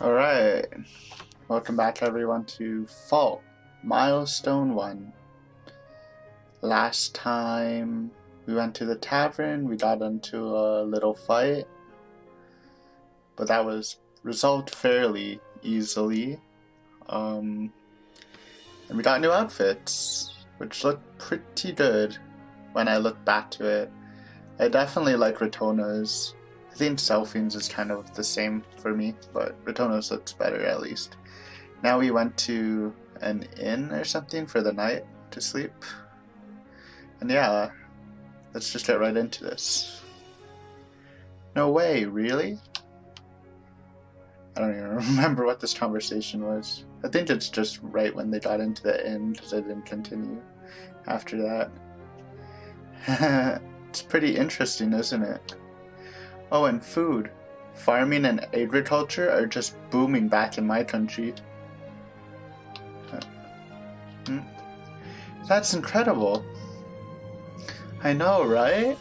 Alright, welcome back everyone to Milestone One. Last time we went to the tavern, we got into a little fight, but that was resolved fairly easily. And we got new outfits, which looked pretty good when I look back to it. I definitely like Ratona's. I think Selfie's is kind of the same for me, but Ratona's looks better at least. Now we went to an inn or something for the night to sleep. And yeah, let's just get right into this. No way, really? I don't even remember what this conversation was. I think it's just right when they got into the inn because I didn't continue after that. It's pretty interesting, isn't it? Oh, and food. Farming and agriculture are just booming back in my country. That's incredible. I know, right?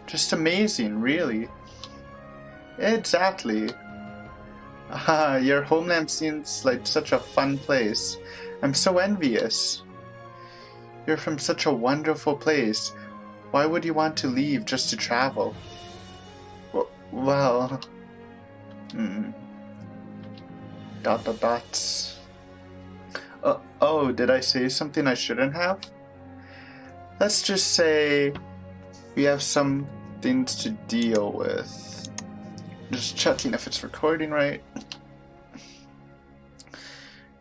Just amazing, really. Exactly. Your homeland seems like such a fun place. I'm so envious. You're from such a wonderful place. Why would you want to leave just to travel? Well... Dots. Oh, did I say something I shouldn't have? Let's just say we have some things to deal with. Just checking if it's recording right.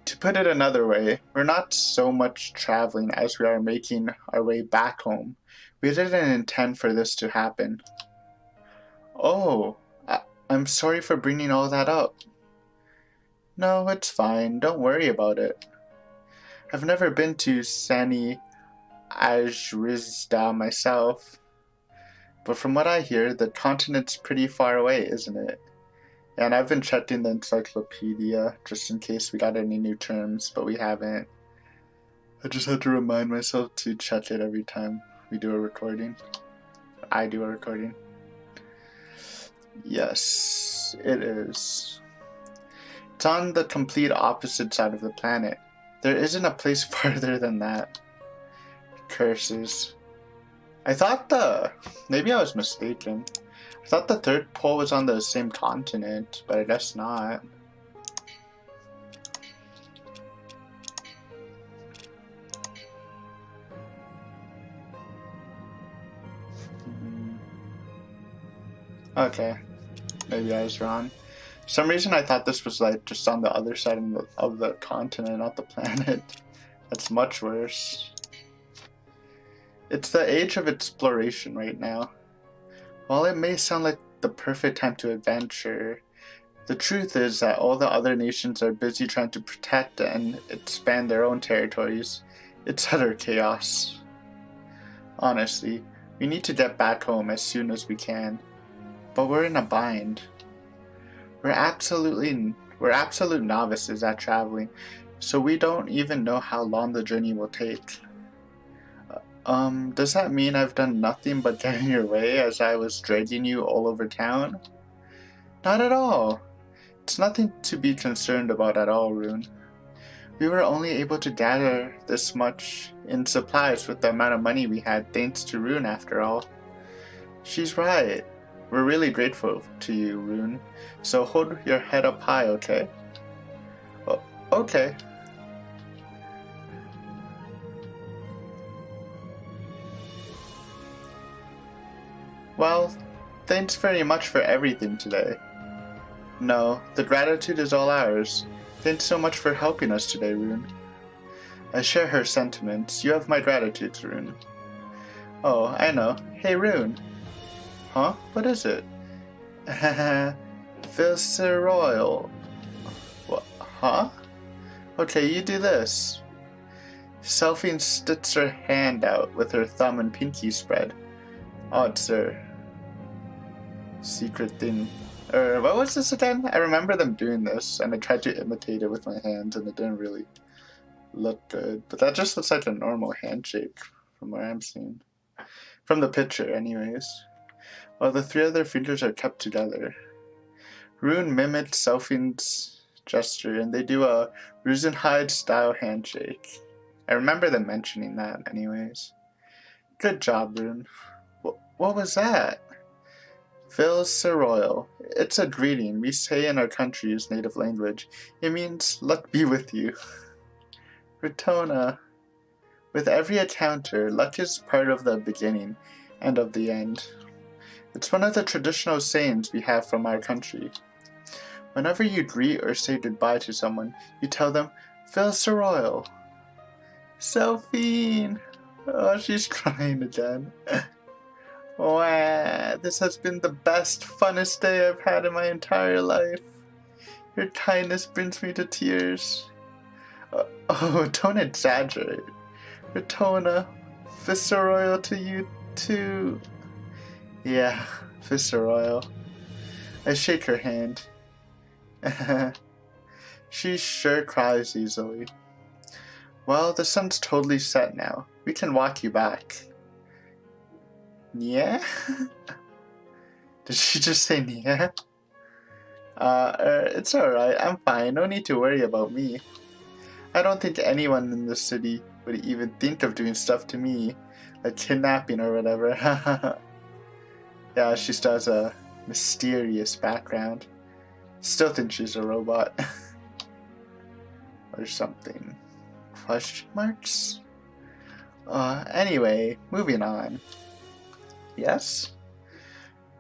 To put it another way, we're not so much traveling as we are making our way back home. We didn't intend for this to happen. Oh, I'm sorry for bringing all that up. No, it's fine. Don't worry about it. I've never been to Sani Ajrizda myself, but from what I hear, the continent's pretty far away, isn't it? And I've been checking the encyclopedia just in case we got any new terms, but we haven't. I just had to remind myself to check it every time we do a recording. I do a recording. Yes, it is. It's on the complete opposite side of the planet. There isn't a place farther than that. Curses. Maybe I was mistaken. I thought the third pole was on the same continent, but I guess not. Okay, maybe I was wrong. For some reason I thought this was like just on the other side of the continent, not the planet. That's much worse. It's the age of exploration right now. While it may sound like the perfect time to adventure, the truth is that all the other nations are busy trying to protect and expand their own territories. It's utter chaos. Honestly, we need to get back home as soon as we can. But we're in a bind. We're absolute novices at traveling, so we don't even know how long the journey will take. Does that mean I've done nothing but get in your way as I was dragging you all over town? Not at all. It's nothing to be concerned about at all, Rune. We were only able to gather this much in supplies with the amount of money we had thanks to Rune after all. She's right. We're really grateful to you, Rune. So hold your head up high, okay? Okay. Well, thanks very much for everything today. No, the gratitude is all ours. Thanks so much for helping us today, Rune. I share her sentiments. You have my gratitude, Rune. Oh, I know. Hey, Rune. Huh? What is it? Visceroil. What? Huh? Okay, you do this. Selfie sticks her hand out with her thumb and pinky spread. Odd, sir. Secret thing. What was this again? I remember them doing this, and I tried to imitate it with my hands, and it didn't really look good. But that just looks like a normal handshake from what I'm seeing. From the picture, anyways. While the three other fingers are kept together. Rune mimicked Sophien's gesture, and they do a Rusenhide-style handshake. I remember them mentioning that, anyways. Good job, Rune. What was that? Sir Royal. It's a greeting we say in our country's native language. It means, luck be with you. Retona. With every encounter, luck is part of the beginning and of the end. It's one of the traditional sayings we have from our country. Whenever you greet or say goodbye to someone, you tell them, Sir Royal. Sophie! Oh, she's crying again. Wow, this has been the best, funnest day I've had in my entire life. Your kindness brings me to tears. Oh, don't exaggerate. Retona, Royal to you too. Yeah, Royal. I shake her hand. She sure cries easily. Well, the sun's totally set now. We can walk you back. Yeah? Did she just say yeah? It's alright, I'm fine, no need to worry about me. I don't think anyone in this city would even think of doing stuff to me, like kidnapping or whatever. Yeah, she still has a mysterious background. Still think she's a robot. Or something. Question marks? Anyway, moving on. Yes?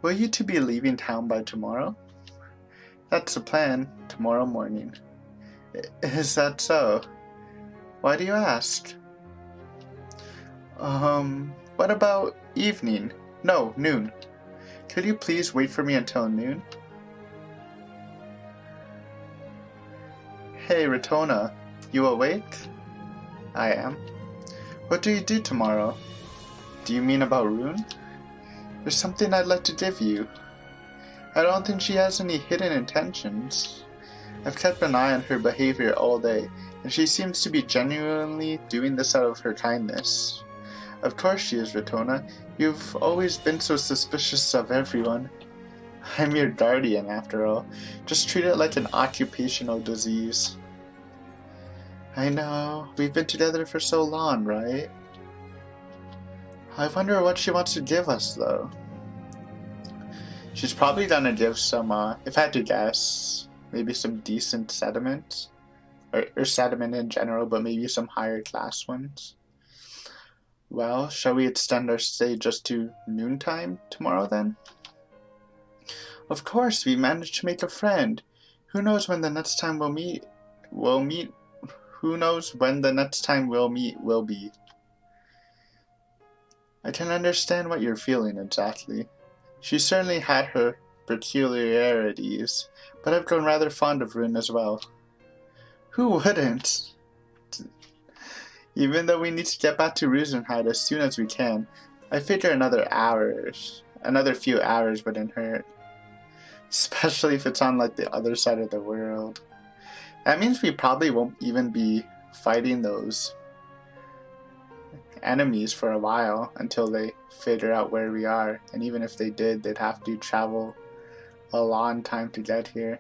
Will you two be leaving town by tomorrow? That's the plan, tomorrow morning. Is that so? Why do you ask? What about evening? No, noon. Could you please wait for me until noon? Hey, Retona, you awake? I am. What do you do tomorrow? Do you mean about Rune? There's something I'd like to give you. I don't think she has any hidden intentions. I've kept an eye on her behavior all day, and she seems to be genuinely doing this out of her kindness. Of course she is, Retona. You've always been so suspicious of everyone. I'm your guardian, after all. Just treat it like an occupational disease. I know. We've been together for so long, right? I wonder what she wants to give us, though. She's probably gonna give some, if I had to guess, maybe some decent sediment. Or sediment in general, but maybe some higher class ones. Well, shall we extend our stay just to noontime tomorrow then? Of course, we managed to make a friend. Who knows when the next time we'll meet? Who knows when the next time we'll meet will be? I can understand what you're feeling exactly. She certainly had her peculiarities, but I've grown rather fond of Rune as well. Who wouldn't? Even though we need to get back to Rusenhide as soon as we can, I figure another few hours wouldn't hurt. Especially if it's on like the other side of the world. That means we probably won't even be fighting those enemies for a while until they figure out where we are. And even if they did, they'd have to travel a long time to get here.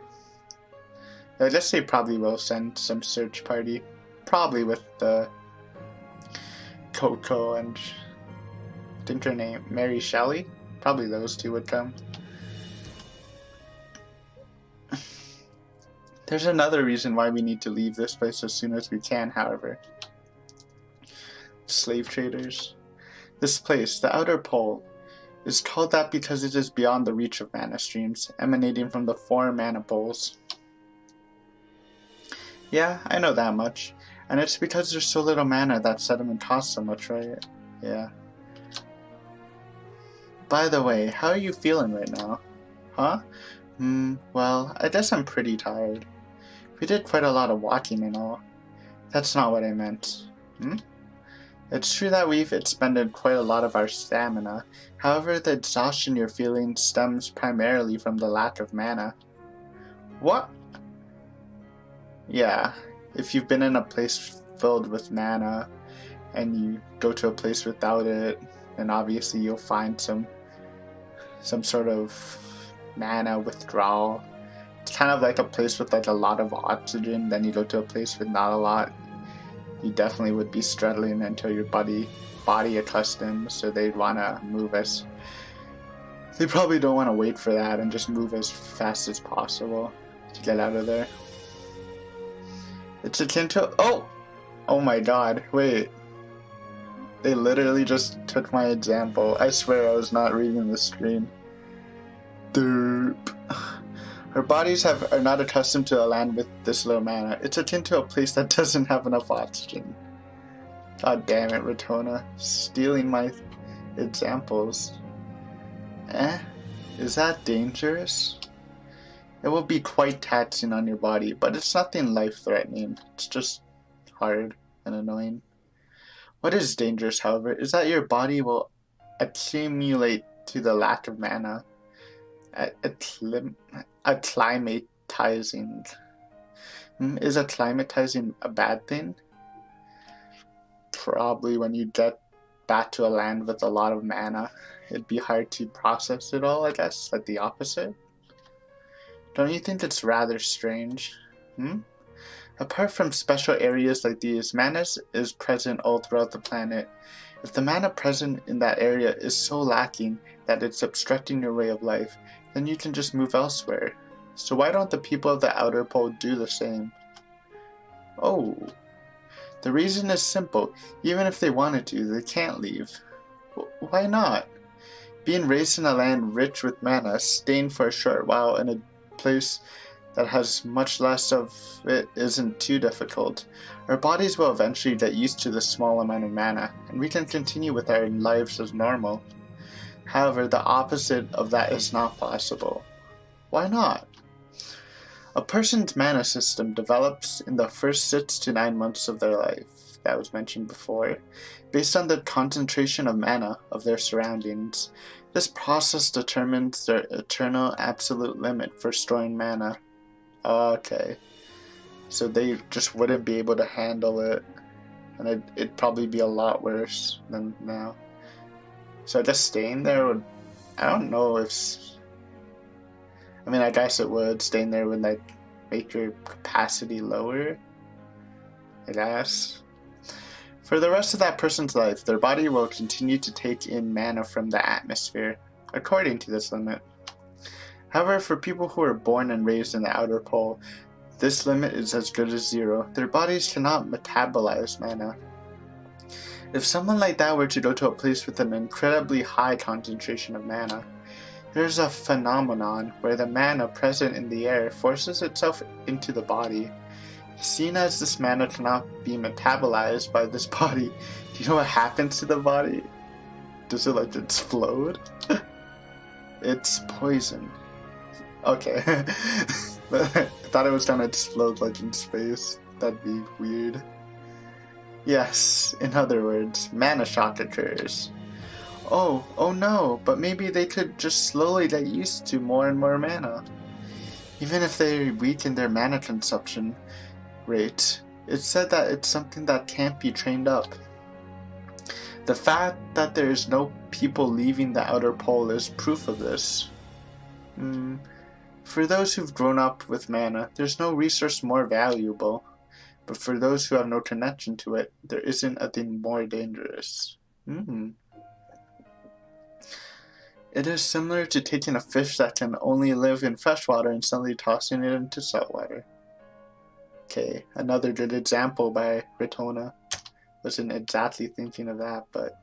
I guess they probably will send some search party. Probably with the Coco and I think her name, Mary Shelley. Probably those two would come. There's another reason why we need to leave this place as soon as we can, however. Slave traders. This place, the Outer Pole, is called that because it is beyond the reach of mana streams, emanating from the 4 mana poles. Yeah, I know that much. And it's because there's so little mana that sediment costs so much, right? Yeah. By the way, how are you feeling right now? Huh? Well, I guess I'm pretty tired. We did quite a lot of walking and all. That's not what I meant. It's true that we've expended quite a lot of our stamina. However, the exhaustion you're feeling stems primarily from the lack of mana. What? Yeah, if you've been in a place filled with mana and you go to a place without it, then obviously you'll find some sort of mana withdrawal. It's kind of like a place with like a lot of oxygen, then you go to a place with not a lot. You definitely would be struggling until your body accustoms, so they'd want to move as... They probably don't want to wait for that and just move as fast as possible to get out of there. It's akin to... Oh my god, wait. They literally just took my example. I swear I was not reading the screen. Derp. Our bodies are not accustomed to a land with this low mana. It's akin to a place that doesn't have enough oxygen. God damn it, Ratona. Stealing my examples. Is that dangerous? It will be quite taxing on your body, but it's nothing life-threatening. It's just hard and annoying. What is dangerous, however, is that your body will accumulate to the lack of mana. Acclimatizing. Is acclimatizing a bad thing? Probably when you get back to a land with a lot of mana. It'd be hard to process it all, I guess, like the opposite. Don't you think it's rather strange? Apart from special areas like these, mana is present all throughout the planet. If the mana present in that area is so lacking that it's obstructing your way of life, then you can just move elsewhere. So why don't the people of the outer pole do the same? Oh, the reason is simple. Even if they wanted to, they can't leave. Why not? Being raised in a land rich with mana, staying for a short while in a place that has much less of it isn't too difficult. Our bodies will eventually get used to the small amount of mana, and we can continue with our lives as normal. However, the opposite of that is not possible. Why not? A person's mana system develops in the first 6 to 9 months of their life, that was mentioned before, based on the concentration of mana of their surroundings. This process determines their eternal absolute limit for storing mana. Okay, so they just wouldn't be able to handle it, and it'd probably be a lot worse than now. So I guess staying there would, I don't know if, I mean, I guess it would. Staying there would like make your capacity lower, I guess. For the rest of that person's life, their body will continue to take in mana from the atmosphere, according to this limit. However, for people who are born and raised in the outer pole, this limit is as good as 0. Their bodies cannot metabolize mana. If someone like that were to go to a place with an incredibly high concentration of mana, there's a phenomenon where the mana present in the air forces itself into the body. Seeing as this mana cannot be metabolized by this body, do you know what happens to the body? Does it like explode? It's poison. Okay. I thought it was gonna explode like in space. That'd be weird. Yes, in other words, mana shock occurs. Oh no, but maybe they could just slowly get used to more and more mana. Even if they weaken their mana consumption rate, it's said that it's something that can't be trained up. The fact that there is no people leaving the outer pole is proof of this. For those who've grown up with mana, there's no resource more valuable. But for those who have no connection to it, there isn't a thing more dangerous. It is similar to taking a fish that can only live in freshwater and suddenly tossing it into saltwater. Okay, another good example by Ratona. Wasn't exactly thinking of that, but...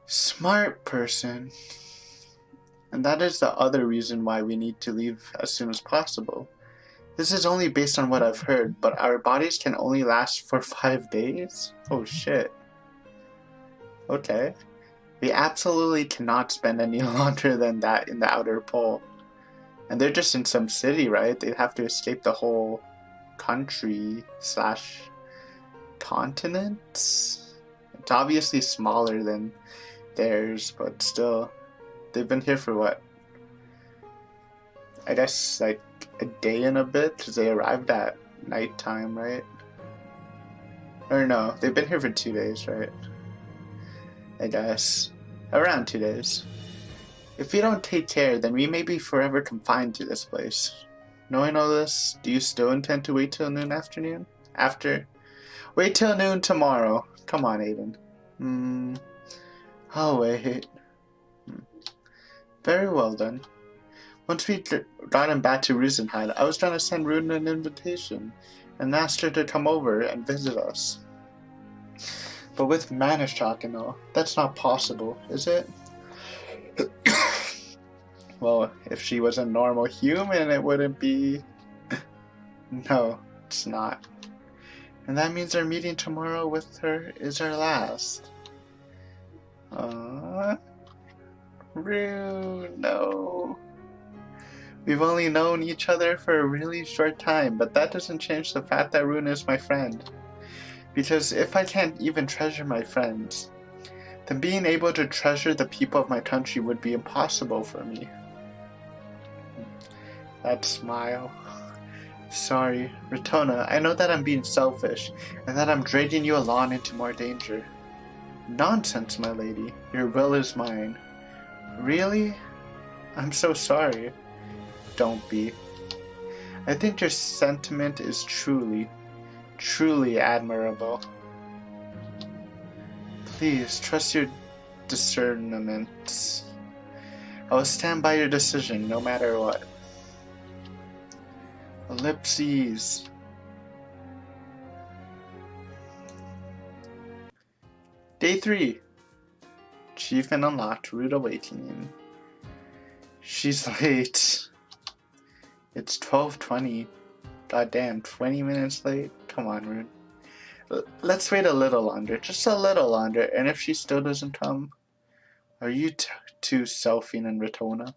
Smart person. And that is the other reason why we need to leave as soon as possible. This is only based on what I've heard, but our bodies can only last for 5 days? Oh shit. Okay. We absolutely cannot spend any longer than that in the outer pole. And they're just in some city, right? They'd have to escape the whole country / continent? It's obviously smaller than theirs, but still. They've been here for what? I guess like a day and a bit, because they arrived at nighttime, right? Or no, they've been here for 2 days, right? I guess. Around 2 days. If we don't take care, then we may be forever confined to this place. Knowing all this, do you still intend to wait till noon afternoon? Wait till noon tomorrow. Come on, Aiden. I'll wait. Very well then. Once we got him back to Rosenheim, I was trying to send Rune an invitation and asked her to come over and visit us. But with mana shock and all, that's not possible, is it? Well, if she was a normal human, it wouldn't be... No, it's not. And that means our meeting tomorrow with her is our last. Rune, no. We've only known each other for a really short time, but that doesn't change the fact that Rune is my friend. Because if I can't even treasure my friends, then being able to treasure the people of my country would be impossible for me. That smile. Sorry, Retona, I know that I'm being selfish, and that I'm dragging you along into more danger. Nonsense, my lady. Your will is mine. Really? I'm so sorry. Don't be. I think your sentiment is truly admirable. Please, trust your discernment. I will stand by your decision, no matter what. Ellipses. Day 3. Achievement unlocked, route awaiting. She's late. It's 12:20. Goddamn, 20 minutes late? Come on, Rune. Let's wait a little longer, just a little longer, and if she still doesn't come, are you too selfing and Retona?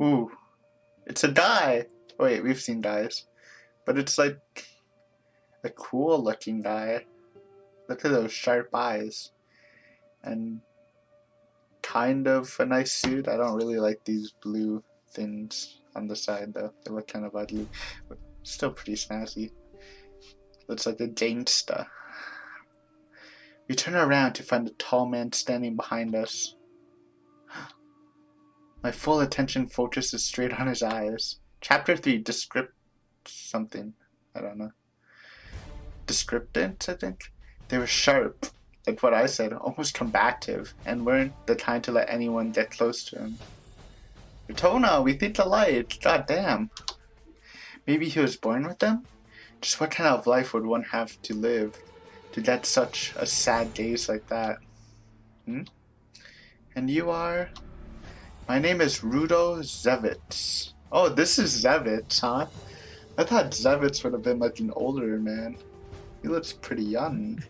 Ooh, it's a guy! Wait, we've seen guys. But it's like a cool looking guy. Look at those sharp eyes. And kind of a nice suit. I don't really like these blue things on the side though. They look kind of ugly. But still pretty snazzy. Looks like a gangsta. We turn around to find a tall man standing behind us. My full attention focuses straight on his eyes. Chapter 3, descript something. I don't know. Descriptant, I think? They were sharp, like what I said, almost combative, and weren't the kind to let anyone get close to him. Retona, we think alike, goddamn. Maybe he was born with them? Just what kind of life would one have to live to get such a sad gaze like that? And you are? My name is Rudo Zevitz. Oh, this is Zevitz, huh? I thought Zevitz would have been like an older man. He looks pretty young.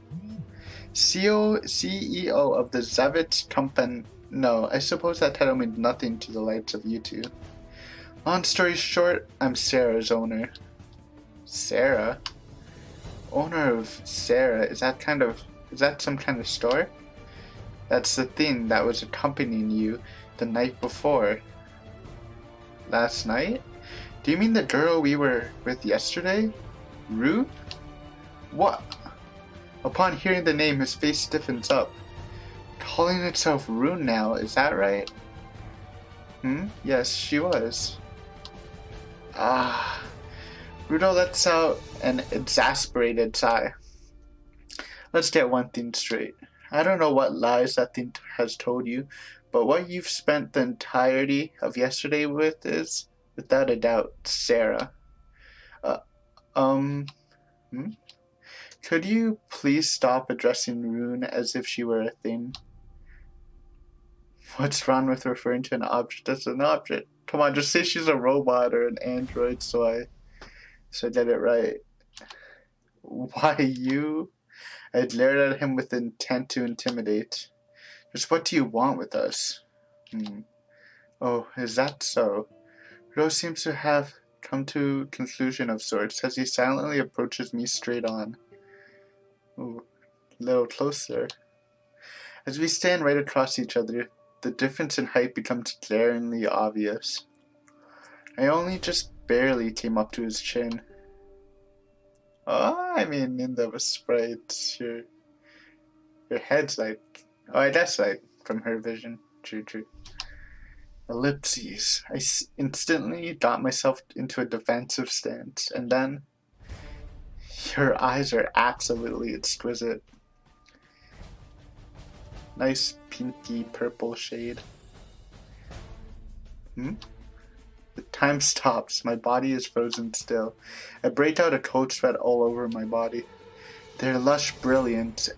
CEO of the Zevitz Company. No, I suppose that title means nothing to the likes of you two. Long story short, I'm Sarah's owner. Sarah? Owner of Sarah? Is that some kind of store? That's the thing that was accompanying you the night before. Last night? Do you mean the girl we were with yesterday? Rune? What? Upon hearing the name, his face stiffens up. Calling itself Rune now, is that right? Yes, she was. Rudo lets out an exasperated sigh. Let's get one thing straight. I don't know what lies that thing has told you, but what you've spent the entirety of yesterday with is, without a doubt, Sarah. Could you please stop addressing Rune as if she were a thing? What's wrong with referring to an object as an object? Come on, just say she's a robot or an android so I get it right. Why you? I glared at him with intent to intimidate. Just what do you want with us? Oh, is that so? Rose seems to have come to a conclusion of sorts as he silently approaches me straight on. Ooh, a little closer. As we stand right across each other, the difference in height becomes glaringly obvious. I only just barely came up to his chin. Oh, I mean, in the sprites, your head's like... Oh, I guess, like, from her vision. True. Ellipses. Instantly got myself into a defensive stance, and then your eyes are absolutely exquisite. Nice pinky purple shade. The time stops. My body is frozen still. I break out a cold sweat all over my body. Their lush brilliance,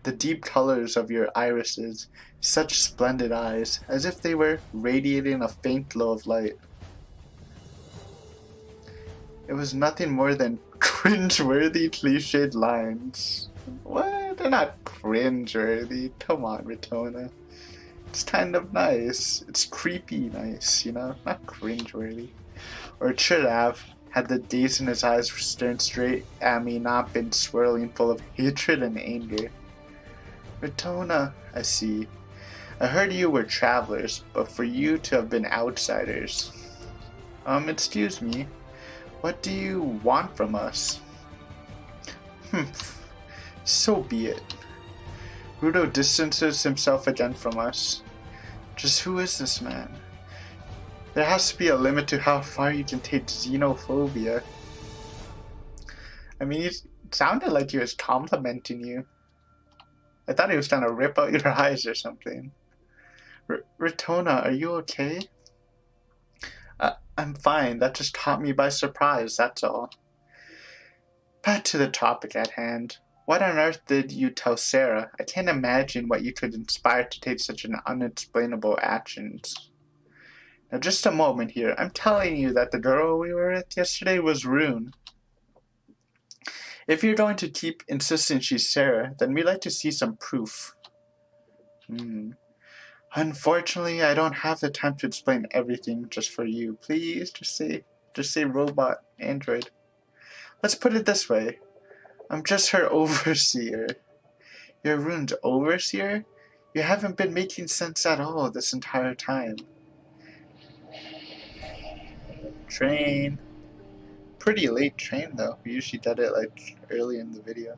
the deep colors of your irises, such splendid eyes, as if they were radiating a faint glow of light. It was nothing more than cringe-worthy cliched lines. What? They're not cringe-worthy. Come on, Retona. It's kind of nice. It's creepy nice, you know? Not cringe-worthy. Or it should have, had the daze in his eyes staring straight at me not been swirling full of hatred and anger. Retona, I see. I heard you were travelers, but for you to have been outsiders. Excuse me. What do you want from us? So be it. Rudo distances himself again from us. Just who is this man? There has to be a limit to how far you can take xenophobia. I mean, it sounded like he was complimenting you. I thought he was trying to rip out your eyes or something. Retona, are you okay? I'm fine. That just caught me by surprise, that's all. Back to the topic at hand. What on earth did you tell Sarah? I can't imagine what you could inspire to take such an unexplainable actions. Now just a moment here. I'm telling you that the girl we were with yesterday was Rune. If you're going to keep insisting she's Sarah, then we'd like to see some proof. Unfortunately, I don't have the time to explain everything just for you. Please, just say robot, android. Let's put it this way. I'm just her overseer. You're Rune's overseer? You haven't been making sense at all this entire time. Train. Pretty late train though. We usually did it like early in the video.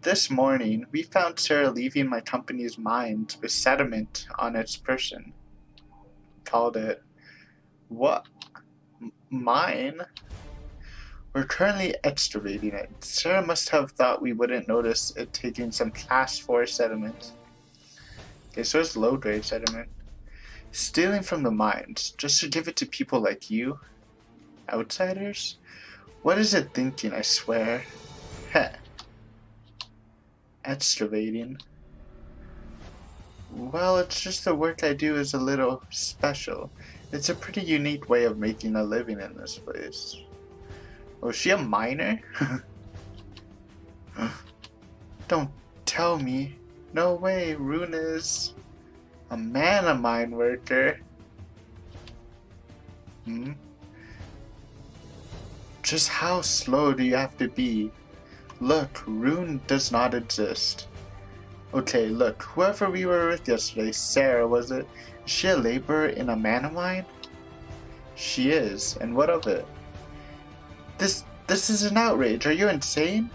This morning, we found Sarah leaving my company's mines with sediment on its person. Called it... What? Mine? We're currently excavating it. Sarah must have thought we wouldn't notice it taking some class 4 sediment. Okay, so it's low-grade sediment. Stealing from the mines, just to give it to people like you? Outsiders? What is it thinking, I swear? Heh. Excavating. Well, it's just the work I do is a little special. It's a pretty unique way of making a living in this place. Oh, is she a miner? Don't tell me. No way, Rune is a mine worker. Just how slow do you have to be? Look, Rune does not exist. Okay, look, whoever we were with yesterday, Sarah, was it? Is she a laborer in a mana mine? She is, and what of it? This is an outrage. Are you insane?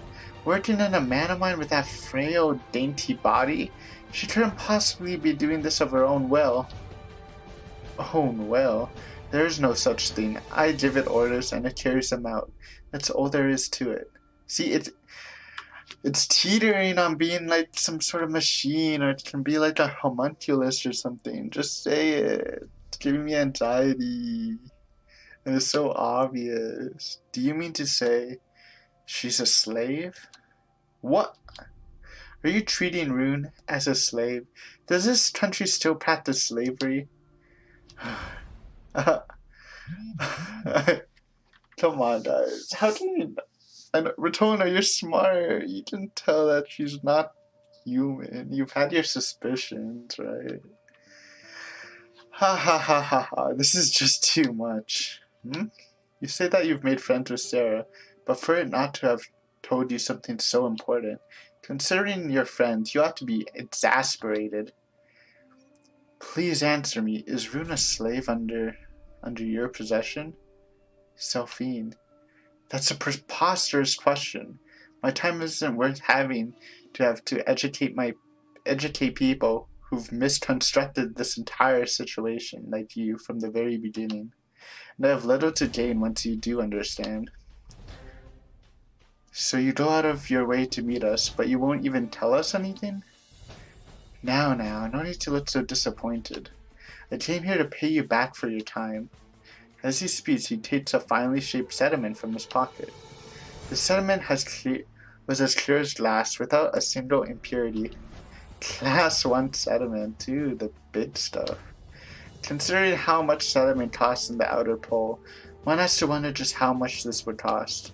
Working in a mana mine with that frail, dainty body? She couldn't possibly be doing this of her own will. Own will? There is no such thing. I give it orders and it carries them out. That's all there is to it. See, it's teetering on being like some sort of machine, or it can be like a homunculus or something. Just say it. It's giving me anxiety. And it's so obvious. Do you mean to say she's a slave? What? Are you treating Rune as a slave? Does this country still practice slavery? Come on, guys. How can you... And Retona, you're smart. You can tell that she's not human. You've had your suspicions, right? Ha ha ha ha ha. This is just too much. You say that you've made friends with Sarah, but for it not to have told you something so important, considering your friends, you ought to be exasperated. Please answer me. Is Rune a slave under your possession? Selphine. That's a preposterous question. My time isn't worth having to educate people who've misconstructed this entire situation like you from the very beginning. And I have little to gain once you do understand. So you go out of your way to meet us, but you won't even tell us anything? Now, no need to look so disappointed. I came here to pay you back for your time. As he speaks, he takes a finely shaped sediment from his pocket. The sediment was as clear as glass, without a single impurity. Class 1 sediment, too, the big stuff. Considering how much sediment costs in the outer pole, one has to wonder just how much this would cost.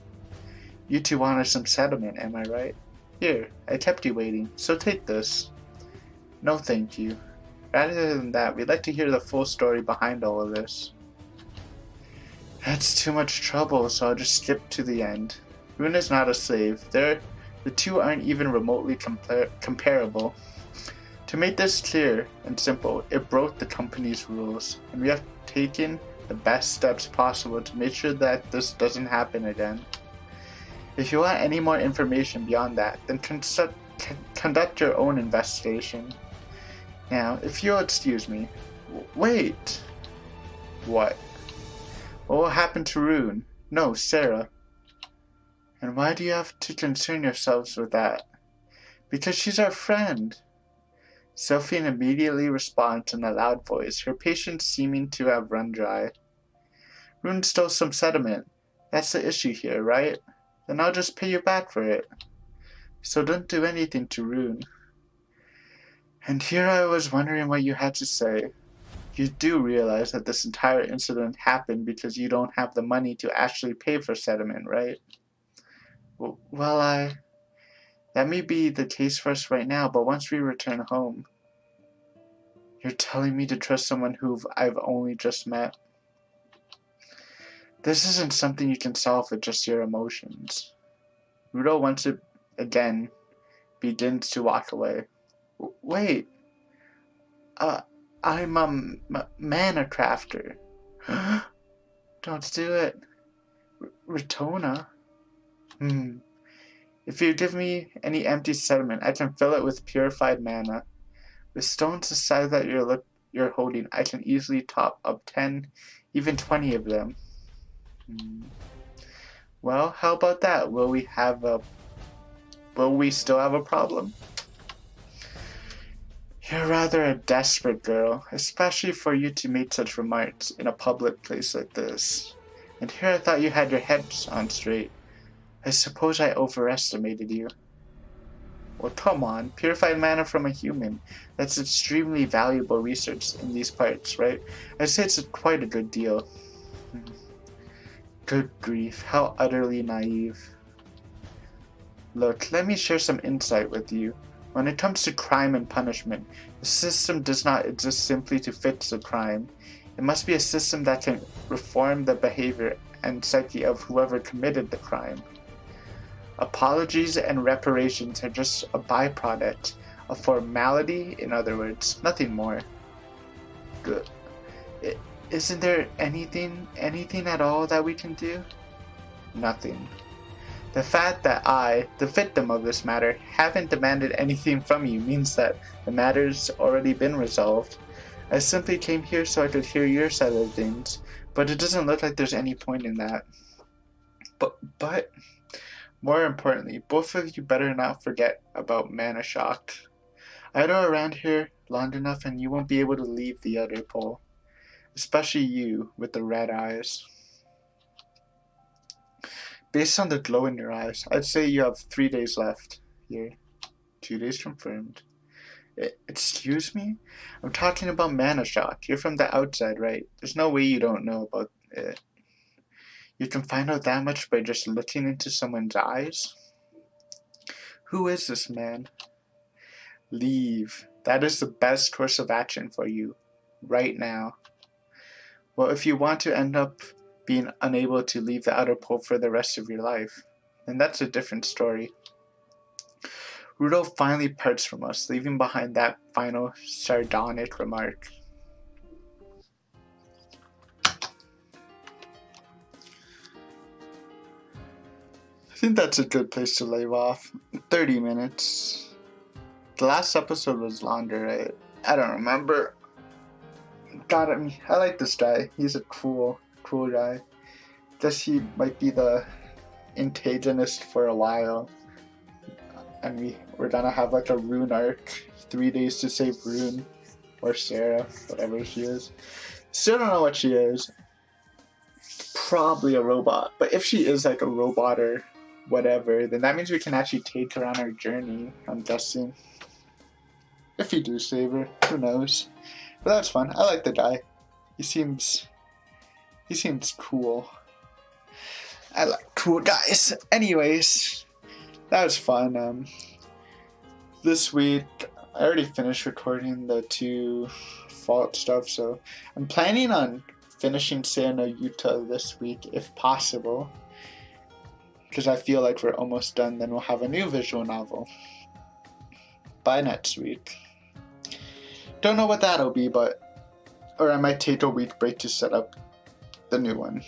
You two wanted some sediment, am I right? Here, I kept you waiting, so take this. No thank you. Rather than that, we'd like to hear the full story behind all of this. That's too much trouble, so I'll just skip to the end. Rune is not a slave. The two aren't even remotely comparable. To make this clear and simple, it broke the company's rules, and we have taken the best steps possible to make sure that this doesn't happen again. If you want any more information beyond that, then conduct your own investigation. Now, if you'll excuse me. Wait! What? What will happen to Rune? No, Sarah. And why do you have to concern yourselves with that? Because she's our friend. Sophie immediately responds in a loud voice, her patience seeming to have run dry. Rune stole some sediment. That's the issue here, right? Then I'll just pay you back for it. So don't do anything to Rune. And here I was wondering what you had to say. You do realize that this entire incident happened because you don't have the money to actually pay for sediment, right? Well, that may be the case for us right now, but once we return home... You're telling me to trust someone who I've only just met? This isn't something you can solve with just your emotions. Rudolph once again begins to walk away. Wait. I'm a mana crafter. Don't do it. Ratona? If you give me any empty sediment, I can fill it with purified mana. With stones the size that you're holding, I can easily top up 10, even 20 of them. Well, how about that? Will we still have a problem? You're rather a desperate girl, especially for you to make such remarks in a public place like this. And here I thought you had your head on straight. I suppose I overestimated you. Well, come on, purified mana from a human. That's extremely valuable research in these parts, right? I'd say it's quite a good deal. Good grief, how utterly naive. Look, let me share some insight with you. When it comes to crime and punishment, the system does not exist simply to fix the crime. It must be a system that can reform the behavior and psyche of whoever committed the crime. Apologies and reparations are just a byproduct, a formality, in other words, nothing more. Good. Isn't there anything at all that we can do? Nothing. The fact that I, the victim of this matter, haven't demanded anything from you means that the matter's already been resolved. I simply came here so I could hear your side of things, but it doesn't look like there's any point in that. But... More importantly, both of you better not forget about Mana Shock. Idle around here long enough and you won't be able to leave the other pole. Especially you, with the red eyes. Based on the glow in your eyes, I'd say you have 3 days left. Here. 2 days confirmed. Excuse me? I'm talking about Mana Shock. You're from the outside, right? There's no way you don't know about it. You can find out that much by just looking into someone's eyes? Who is this man? Leave. That is the best course of action for you. Right now. Well, if you want to end up being unable to leave the outer pole for the rest of your life, then that's a different story. Rudolph finally parts from us, leaving behind that final sardonic remark. I think that's a good place to leave off. 30 minutes. The last episode was longer, right? I don't remember. God, I like this guy. He's a cool guy. Guess he might be the antagonist for a while. And we're gonna have like a Rune arc. 3 days to save Rune. Or Sarah, whatever she is. Still don't know what she is. Probably a robot. But if she is like a robot or whatever, then that means we can actually take her on our journey, I'm guessing. If we do save her, who knows. But that's fun. I like the guy. He seems cool. I like cool guys. Anyways, that was fun. This week I already finished recording the 2 fault stuff, so I'm planning on finishing Santa Utah this week if possible, because I feel like we're almost done. Then we'll have a new visual novel by next week. Don't know what that'll be, or I might take a week break to set up the new one.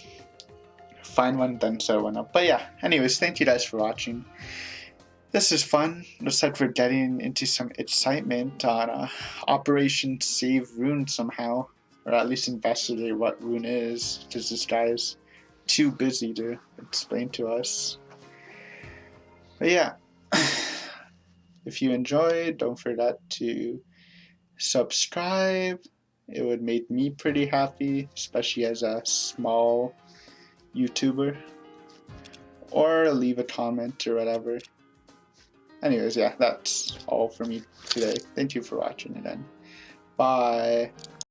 Find one, then set one up. But yeah, anyways, thank you guys for watching. This is fun. Looks like we're getting into some excitement on Operation Save Rune somehow. Or at least investigate what Rune is, because this guy is too busy to explain to us. But yeah, if you enjoyed, don't forget to subscribe. It would make me pretty happy, especially as a small YouTuber. Or leave a comment or whatever. Anyways, yeah, that's all for me today. Thank you for watching again. Bye.